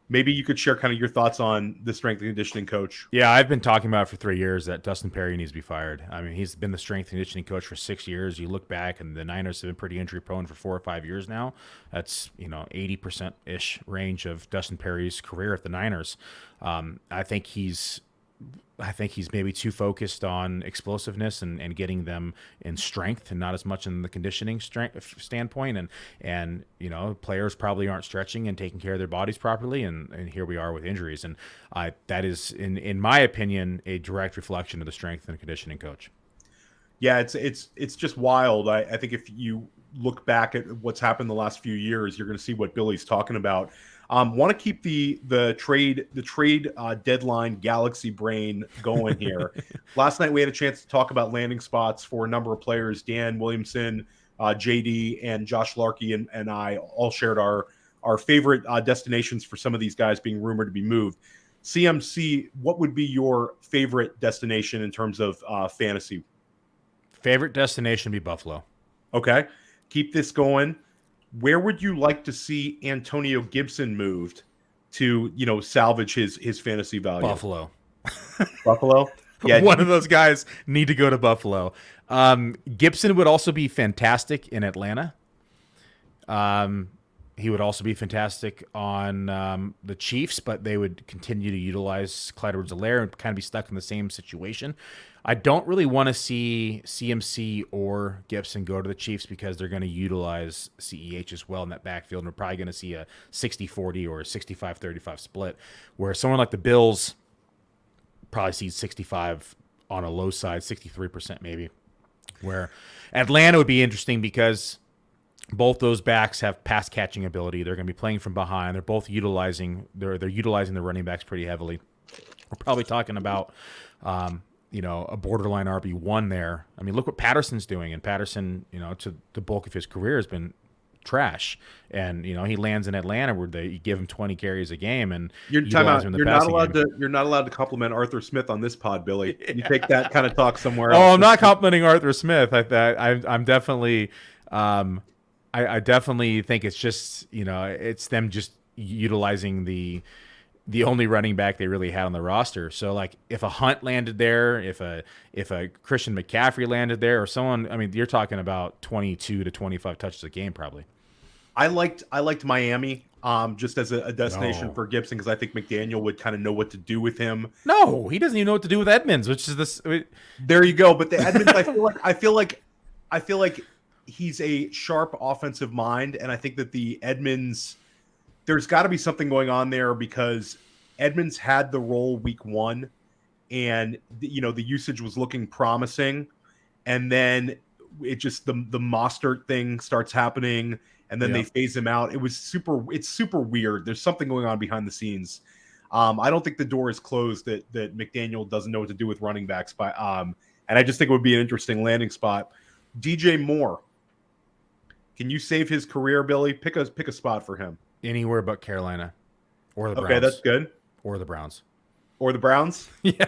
Maybe you could share kind of your thoughts on the strength and conditioning coach. Yeah, I've been talking about for 3 years that Dustin Perry needs to be fired. I mean, he's been the strength and conditioning coach for 6 years. You look back, and the Niners have been pretty injury prone for 4 or 5 years now. That's 80% ish range of Dustin Perry's career at the Niners. I think he's maybe too focused on explosiveness and getting them in strength, and not as much in the conditioning strength standpoint. And players probably aren't stretching and taking care of their bodies properly. And here we are with injuries. And that is, in my opinion, a direct reflection of the strength and conditioning coach. Yeah, it's just wild. I think if you look back at what's happened the last few years, you're going to see what Billy's talking about. Want to keep the trade deadline galaxy brain going here. Last night we had a chance to talk about landing spots for a number of players. Dan Williamson, JD, and Josh Larkey and I all shared our favorite destinations for some of these guys being rumored to be moved. CMC, what would be your favorite destination in terms of fantasy? Favorite destination would be Buffalo. Okay, keep this going. Where would you like to see Antonio Gibson moved to, salvage his fantasy value? Buffalo. Buffalo? Yeah. One of those guys need to go to Buffalo. Gibson would also be fantastic in Atlanta. He would also be fantastic on the Chiefs, but they would continue to utilize Clyde Edwards-Helaire and kind of be stuck in the same situation. I don't really want to see CMC or Gibson go to the Chiefs because they're going to utilize CEH as well in that backfield, and we're probably going to see a 60-40 or a 65-35 split, where someone like the Bills probably sees 65 on a low side, 63% maybe, where Atlanta would be interesting because both those backs have pass catching ability. They're going to be playing from behind. They're both utilizing the running backs pretty heavily. We're probably talking about a borderline RB1 there. I mean, look what Patterson's doing, and Patterson, to the bulk of his career has been trash. And he lands in Atlanta where they give him 20 carries a game, and you're not allowed to compliment Arthur Smith on this pod, Billy. You take that kind of talk somewhere else. Oh, I'm not complimenting Arthur Smith. I'm definitely. I definitely think it's just it's them just utilizing the only running back they really had on the roster. So like if a Hunt landed there, if a Christian McCaffrey landed there, or someone, I mean, you're talking about 22 to 25 touches a game probably. I liked Miami just as a destination for Gibson because I think McDaniel would kind of know what to do with him. No, he doesn't even know what to do with Edmonds, which is this. There you go. But the Edmonds, I feel like he's a sharp offensive mind, and I think that the Edmonds, there's got to be something going on there because Edmonds had the role week 1, and the usage was looking promising, and then it just the Mostert thing starts happening, and then they phase him out. It's super weird. There's something going on behind the scenes. I don't think the door is closed that McDaniel doesn't know what to do with running backs, and I just think it would be an interesting landing spot. DJ Moore. Can you save his career, Billy? Pick a spot for him. Anywhere but Carolina or the Browns. Okay, that's good. Or the Browns. Or the Browns? Yeah.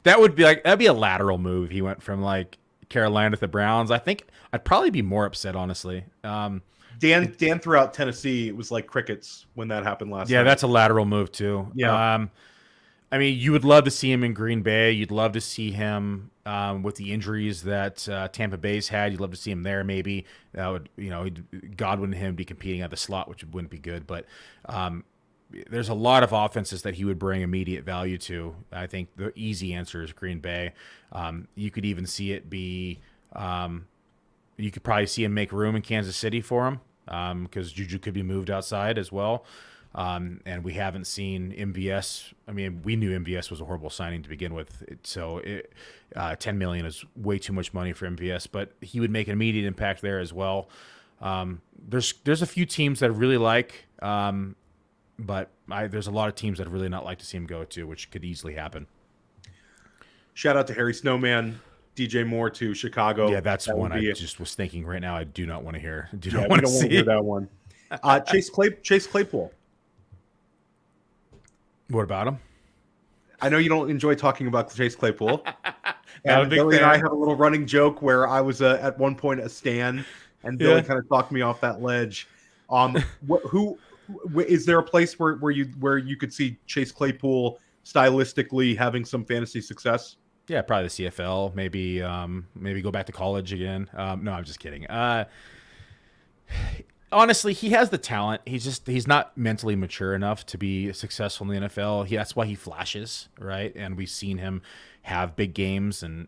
That'd be a lateral move. He went from like Carolina to the Browns. I think I'd probably be more upset, honestly. Dan threw out Tennessee. It was like crickets when that happened last night. Yeah, that's a lateral move too. Yeah. I mean, you would love to see him in Green Bay. You'd love to see him with the injuries that Tampa Bay's had. You'd love to see him there. Maybe that would, Godwin and him be competing at the slot, which wouldn't be good. But there's a lot of offenses that he would bring immediate value to. I think the easy answer is Green Bay. You could even see it be. You could probably see him make room in Kansas City for him because Juju could be moved outside as well. And we haven't seen MVS. I mean, we knew MVS was a horrible signing to begin with. So $10 million is way too much money for MVS, but he would make an immediate impact there as well. There's a few teams that I really like. But there's a lot of teams that I'd really not like to see him go to, which could easily happen. Shout out to Harry Snowman, DJ Moore to Chicago. Yeah, that's one I just was thinking right now. I do not want to hear. We don't want to hear that one. Chase Claypool. What about him? I know you don't enjoy talking about Chase Claypool. And Billy and I have a little running joke where I was at one point a stan, and Billy kind of talked me off that ledge. Is there a place where you could see Chase Claypool stylistically having some fantasy success? Yeah, probably the CFL. Maybe go back to college again. No, I'm just kidding. Honestly, he has the talent. He's not mentally mature enough to be successful in the NFL. That's why he flashes, right? And we've seen him have big games, and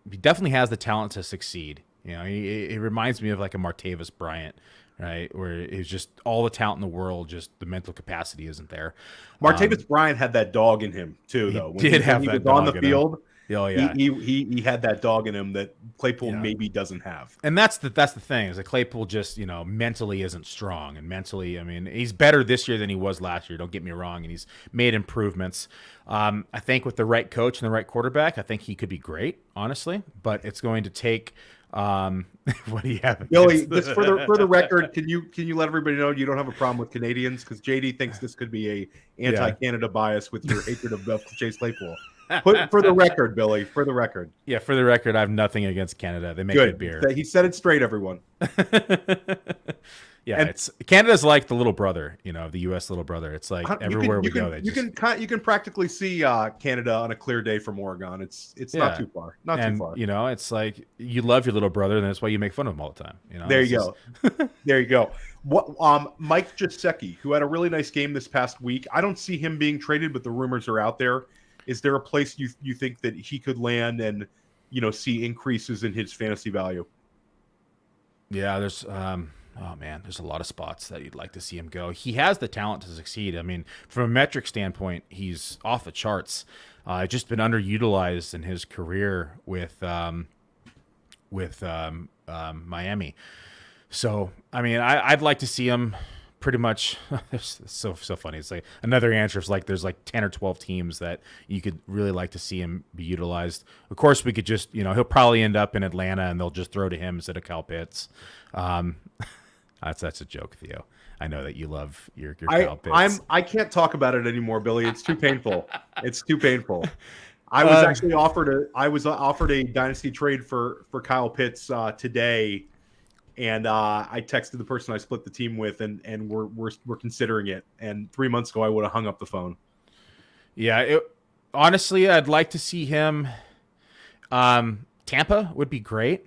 he definitely has the talent to succeed. You know, he reminds me of like a Martavis Bryant, right? Where it's just all the talent in the world, just the mental capacity isn't there. Martavis Bryant had that dog in him too, though. When he was on the field. Oh yeah, he had that dog in him that Claypool maybe doesn't have. And that's the thing is that Claypool just mentally isn't strong, and mentally, I mean, he's better this year than he was last year. Don't get me wrong, and he's made improvements. I think with the right coach and the right quarterback, I think he could be great, honestly. But it's going to take. What do you have, Billy? Just for the record, can you let everybody know you don't have a problem with Canadians? Because JD thinks this could be a anti-Canada bias with your hatred of Chase Claypool. For the record, Billy. For the record. Yeah, for the record, I have nothing against Canada. They make good beer. He said it straight, everyone. Yeah, it's Canada's like the little brother, the U.S. little brother. It's like everywhere we go. You can practically see Canada on a clear day from Oregon. It's not too far. Too far. It's like you love your little brother, and that's why you make fun of him all the time. There you go. There you go. Mike Gesicki, who had a really nice game this past week. I don't see him being traded, but the rumors are out there. Is there a place you think that he could land and see increases in his fantasy value? Yeah, there's there's a lot of spots that you'd like to see him go. He has the talent to succeed. I mean, from a metric standpoint, he's off the charts. Just been underutilized in his career with Miami. So, I mean, I'd like to see him pretty much. It's so funny. It's like another answer is like there's like 10 or 12 teams that you could really like to see him be utilized. Of course, we could just, he'll probably end up in Atlanta and they'll just throw to him instead of Kyle Pitts. That's a joke, Theo. I know that you love your Kyle Pitts. I can't talk about it anymore, Billy. It's too painful. It's too painful. I was actually offered a dynasty trade for Kyle Pitts today, and I texted the person I split the team with, and we're considering it. And 3 months ago, I would have hung up the phone. Yeah, honestly, I'd like to see him. Tampa would be great.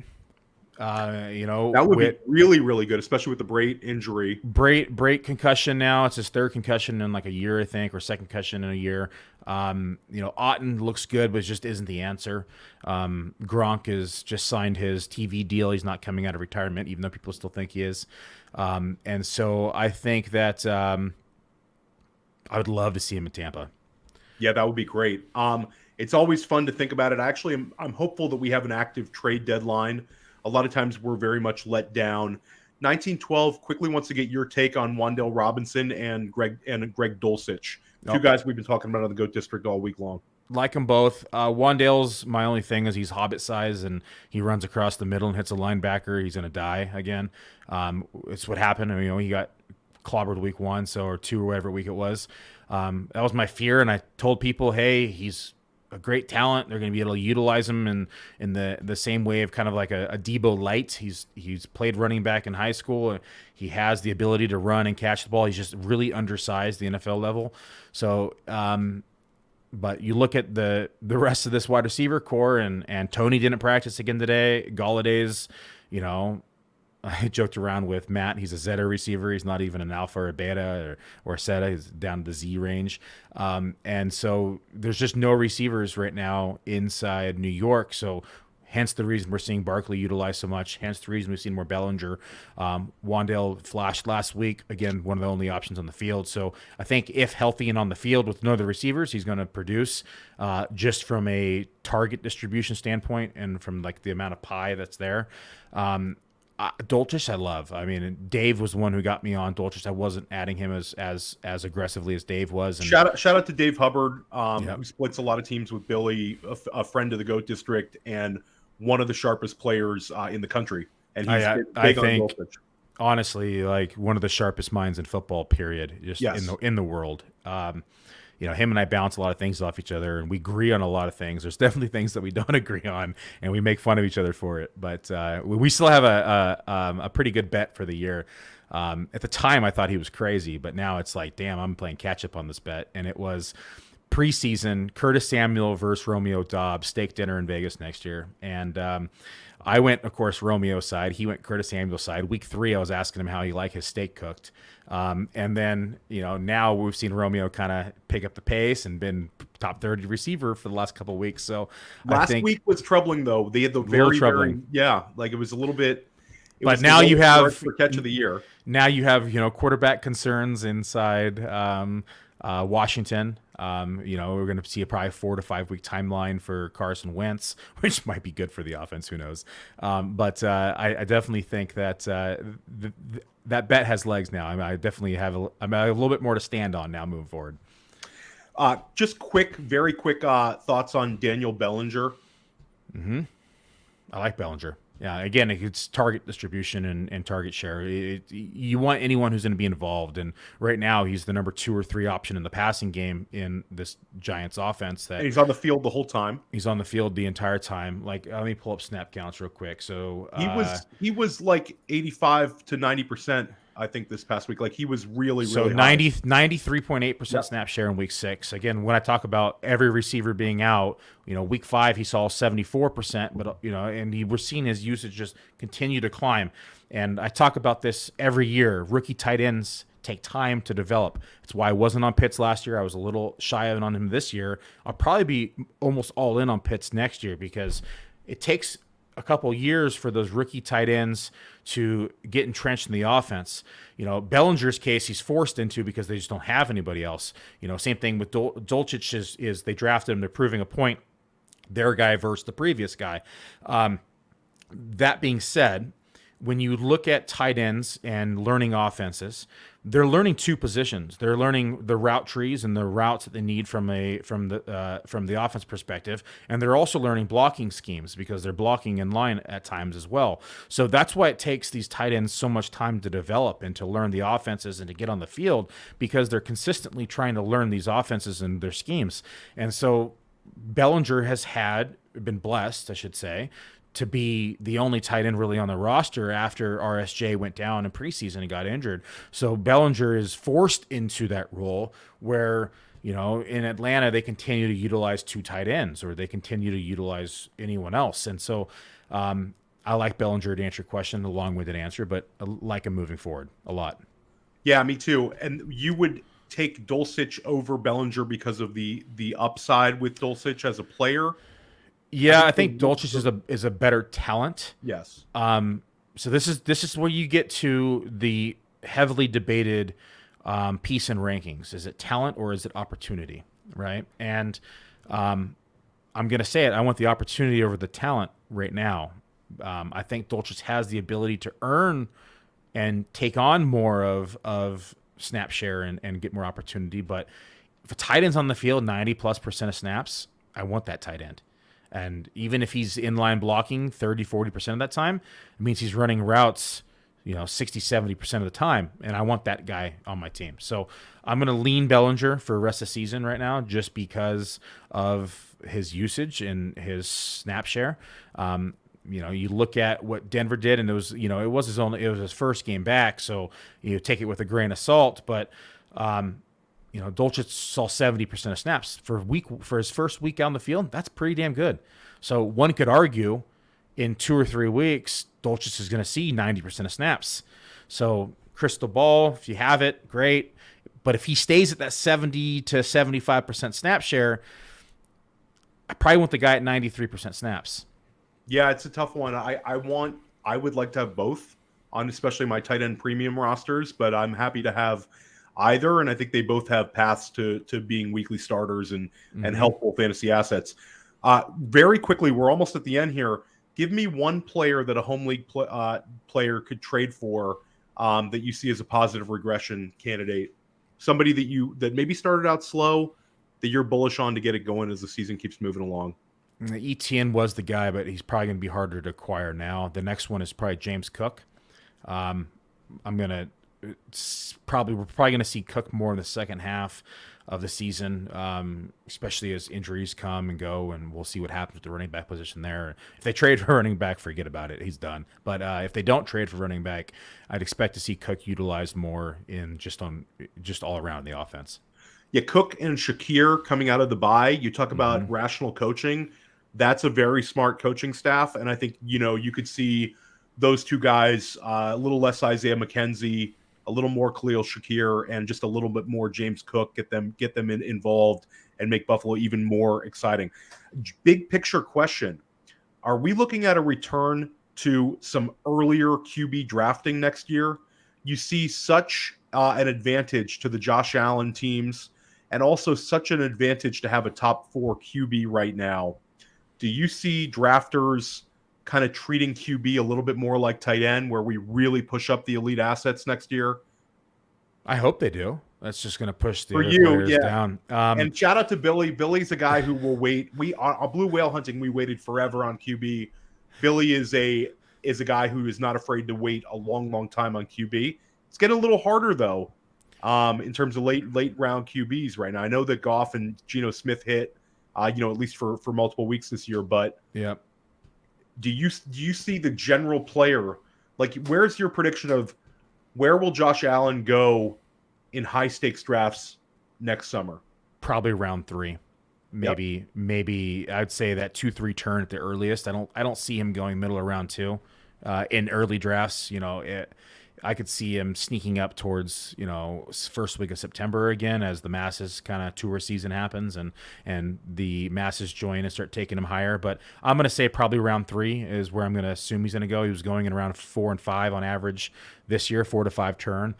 That would be really, really good, especially with the Brate injury. Brate concussion now. It's his third concussion in like a year, I think, or second concussion in a year. Otten looks good, but just isn't the answer. Gronk has just signed his TV deal. He's not coming out of retirement, even though people still think he is. And so I think that I would love to see him in Tampa. Yeah, that would be great. It's always fun to think about it. Actually, I'm hopeful that we have an active trade deadline. A lot of times we're very much let down. 1912 quickly wants to get your take on Wan'Dale Robinson and Greg Dulcich. Two guys we've been talking about on the GOAT District all week long. Like them both. Wan'Dale's my only thing is he's hobbit size and he runs across the middle and hits a linebacker. He's going to die again. It's what happened. He got clobbered week 1, or 2 or whatever week it was. That was my fear, and I told people, hey, he's a great talent. They're going to be able to utilize him in the same way of kind of like a Debo Light. He's played running back in high school. He has the ability to run and catch the ball. He's just really undersized the NFL level. So, but you look at the rest of this wide receiver core, and Tony didn't practice again today. Galladay's, I joked around with Matt. He's a Zeta receiver. He's not even an alpha or a beta or a Zeta. He's down to the Z range. And so there's just no receivers right now inside New York. So hence the reason we're seeing Barkley utilized so much. Hence the reason we've seen more Bellinger. Wan'Dale flashed last week. Again, one of the only options on the field. So I think if healthy and on the field with no other receivers, he's going to produce just from a target distribution standpoint and from like the amount of pie that's there. Dolchich, I love. I mean, Dave was the one who got me on Dolchich. I wasn't adding him as aggressively as Dave was. And shout out to Dave Hubbard, Yep. who splits a lot of teams with Billy, a friend of the Goat District, and one of the sharpest players in the country. And he's big on think, Dolchich. honestly, like one of the sharpest minds in football, period, just in the world. Him and I bounce a lot of things off each other, and we agree on a lot of things. There's definitely things that we don't agree on, and we make fun of each other for it. But we still have a pretty good bet for the year. At the time, I thought he was crazy, but now it's like, damn, I'm playing catch up on this bet. And it was preseason, Curtis Samuel versus Romeo Dobbs, steak dinner in Vegas next year. And I went, of course, Romeo's side. He went Curtis Samuel's side. Week 3, I was asking him how he liked his steak cooked. And then, now we've seen Romeo kind of pick up the pace and been top 30 receiver for the last couple of weeks. So last week was troubling, though. They had the very troubling. Like it was a little bit. But now you have for catch of the year. Now you have quarterback concerns inside Washington. We're going to see a probably 4 to 5 week timeline for Carson Wentz, which might be good for the offense. Who knows? But I definitely think that that bet has legs now. I definitely have a little bit more to stand on now moving forward. Just very quick thoughts on Daniel Bellinger. Mm-hmm. I like Bellinger. Yeah, again, it's target distribution and target share. You want anyone who's going to be involved, and right now he's the number 2 or 3 option in the passing game in this Giants offense. That and he's on the field the whole time. He's on the field the entire time. Like, let me pull up snap counts real quick. So he was like 85 to 90%. I think this past week, like he was really so 93.8% snap share in week 6. Again, when I talk about every receiver being out, week 5 he saw 74%, but and we're seeing his usage just continue to climb. And I talk about this every year. Rookie tight ends take time to develop. That's why I wasn't on Pitts last year. I was a little shy of it on him this year. I'll probably be almost all in on Pitts next year because it takes a couple years for those rookie tight ends to get entrenched in the offense. Bellinger's case, he's forced into because they just don't have anybody else. Same thing with Dolchich is they drafted him. They're proving a point, their guy versus the previous guy. That being said, when you look at tight ends and learning offenses, they're learning 2 positions. They're learning the route trees and the routes that they need from the offense perspective, and they're also learning blocking schemes because they're blocking in line at times as well. So that's why it takes these tight ends so much time to develop and to learn the offenses and to get on the field, because they're consistently trying to learn these offenses and their schemes. And so Bellinger has been blessed, I should say, to be the only tight end really on the roster after RSJ went down in preseason and got injured. So Bellinger is forced into that role where, in Atlanta, they continue to utilize 2 tight ends or they continue to utilize anyone else. And so I like Bellinger, to answer your question, a long-winded answer, but I like him moving forward a lot. Yeah, me too. And you would take Dulcich over Bellinger because of the upside with Dulcich as a player? Yeah, I think Dolchich is a better talent. Yes. So this is where you get to the heavily debated piece in rankings. Is it talent or is it opportunity? Right. And I'm going to say it. I want the opportunity over the talent right now. I think Dolchich has the ability to earn and take on more of snap share and get more opportunity. But if a tight end's on the field 90+% of snaps, I want that tight end. And even if he's inline blocking 30, 40% of that time, it means he's running routes, 60, 70% of the time. And I want that guy on my team. So I'm going to lean Bellinger for the rest of the season right now, just because of his usage and his snap share. You look at what Denver did, and it was his first game back. So you take it with a grain of salt, but, Dolchich saw 70% of snaps for his first week out on the field. That's pretty damn good. So one could argue in 2 or 3 weeks, Dolchich is going to see 90% of snaps. So crystal ball, if you have it, great. But if he stays at that 70 to 75% snap share, I probably want the guy at 93% snaps. Yeah, it's a tough one. I would like to have both on especially my tight end premium rosters, but I'm happy to have either, and I think they both have paths to being weekly starters and helpful fantasy assets. Very quickly, we're almost at the end here. Give me one player that a home league player could trade for that you see as a positive regression candidate. Somebody that maybe started out slow that you're bullish on to get it going as the season keeps moving along. ETN was the guy, but he's probably going to be harder to acquire now. The next one is probably James Cook. We're probably going to see Cook more in the second half of the season, especially as injuries come and go, and we'll see what happens with the running back position there. If they trade for running back, forget about it. He's done. But if they don't trade for running back, I'd expect to see Cook utilized more in just all around the offense. Yeah, Cook and Shakir coming out of the bye. You talk about rational coaching. That's a very smart coaching staff, and I think you could see those two guys, a little less Isaiah McKenzie, a little more Khalil Shakir, and just a little bit more James Cook. Get them involved and make Buffalo even more exciting. Big picture question: are we looking at a return to some earlier QB drafting next year? You see such an advantage to the Josh Allen teams, and also such an advantage to have a top 4 QB right now. Do you see drafters kind of treating QB a little bit more like tight end, where we really push up the elite assets next year? I hope they do. That's just going to push the For other you, players yeah. down. And shout out to Billy. Billy's a guy who will wait. On Blue Whale Hunting, we waited forever on QB. Billy is a guy who is not afraid to wait a long, long time on QB. It's getting a little harder though, in terms of late round QBs right now. I know that Goff and Geno Smith hit, at least for multiple weeks this year. But yeah, do you see the general player? Like, where's your prediction of where will Josh Allen go in high stakes drafts next summer? Probably round 3. Maybe I'd say that 2-3 turn at the earliest. I don't see him going middle of round 2 in early drafts. I could see him sneaking up towards, first week of September again as the masses kind of tour season happens and the masses join and start taking him higher. But I'm going to say probably round 3 is where I'm going to assume he's going to go. He was going in around 4 and 5 on average this year, 4 to 5 turn.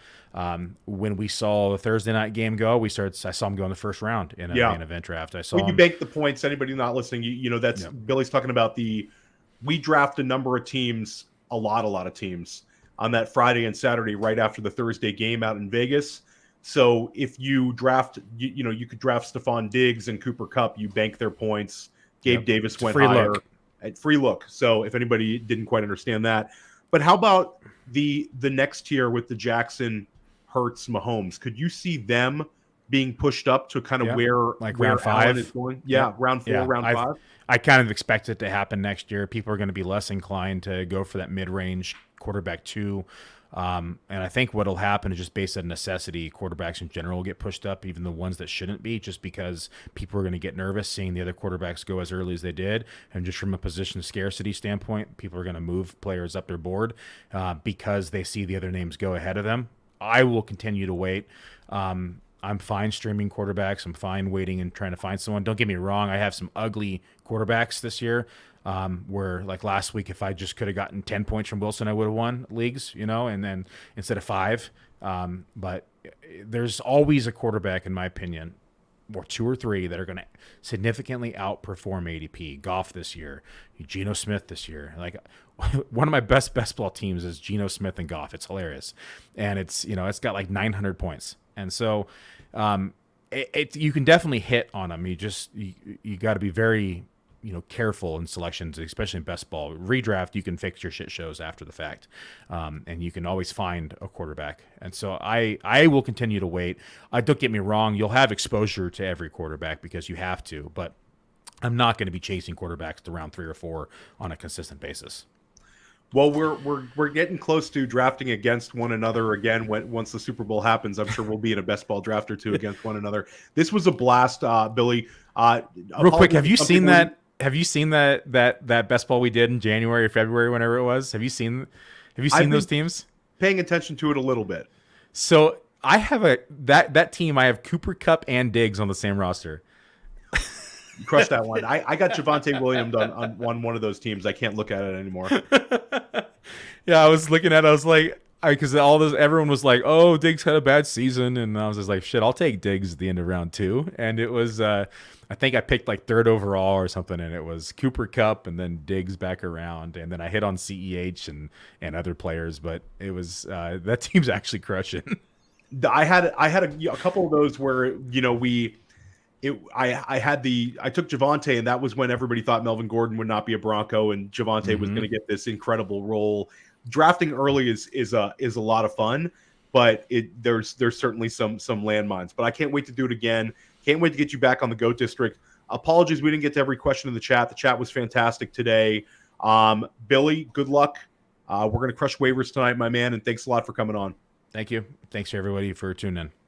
When we saw the Thursday night game go, I saw him go in the first round in a main event draft. I saw when you bank the points, anybody not listening, that's Billy's talking about we draft a number of teams, a lot of teams on that Friday and Saturday right after the Thursday game out in Vegas. So if you draft, you could draft Stephon Diggs and Cooper Kupp, you bank their points. Gabe Davis went higher at free look. So if anybody didn't quite understand that. But how about the next tier with the Jackson, Hurts, Mahomes? Could you see them being pushed up to kind of where round 5 is going? Yeah, round 4, round 5. I kind of expect it to happen next year. People are going to be less inclined to go for that mid-range quarterback 2. And I think what'll happen is just based on necessity, quarterbacks in general will get pushed up, even the ones that shouldn't be, just because people are going to get nervous seeing the other quarterbacks go as early as they did. And just from a position scarcity standpoint, people are going to move players up their board because they see the other names go ahead of them. I will continue to wait. I'm fine streaming quarterbacks. I'm fine waiting and trying to find someone. Don't get me wrong. I have some ugly quarterbacks this year where, like last week, if I just could have gotten 10 points from Wilson, I would have won leagues, and then instead of 5. But there's always a quarterback, in my opinion, or 2 or 3 that are going to significantly outperform ADP. Goff this year, Geno Smith this year. Like, one of my best ball teams is Geno Smith and Goff. It's hilarious. And it's got like 900 points. And so you can definitely hit on them. You got to be very careful in selections, especially in best ball. Redraft, you can fix your shit shows after the fact, and you can always find a quarterback. And so I will continue to wait. Don't get me wrong, you'll have exposure to every quarterback because you have to, but I'm not going to be chasing quarterbacks to round 3 or 4 on a consistent basis. Well, we're getting close to drafting against one another again. Once the Super Bowl happens, I'm sure we'll be in a best ball draft or 2 against one another. This was a blast, Billy. Real quick, have you seen that? Have you seen that best ball we did in January or February, whenever it was? Have you seen those teams? Paying attention to it a little bit. So I have that team. I have Cooper Kupp and Diggs on the same roster. You crushed that one. I got Javonte Williams on one of those teams. I can't look at it anymore. Yeah, I was looking at it. I was like, Because everyone was like, "Oh, Diggs had a bad season," and I was just like, "Shit, I'll take Diggs at the end of round 2." And it was, I think I picked like 3rd overall or something, and it was Cooper Kupp and then Diggs back around, and then I hit on CEH and other players, but it was that team's actually crushing. I had a couple of those where I took Javonte, and that was when everybody thought Melvin Gordon would not be a Bronco, and Javonte was going to get this incredible role. Drafting early is a lot of fun, but there's certainly some landmines. But I can't wait to do it again. Can't wait to get you back on the GOAT District. Apologies, we didn't get to every question in the chat. The chat was fantastic today. Billy, good luck. We're going to crush waivers tonight, my man, and thanks a lot for coming on. Thank you. Thanks to everybody for tuning in.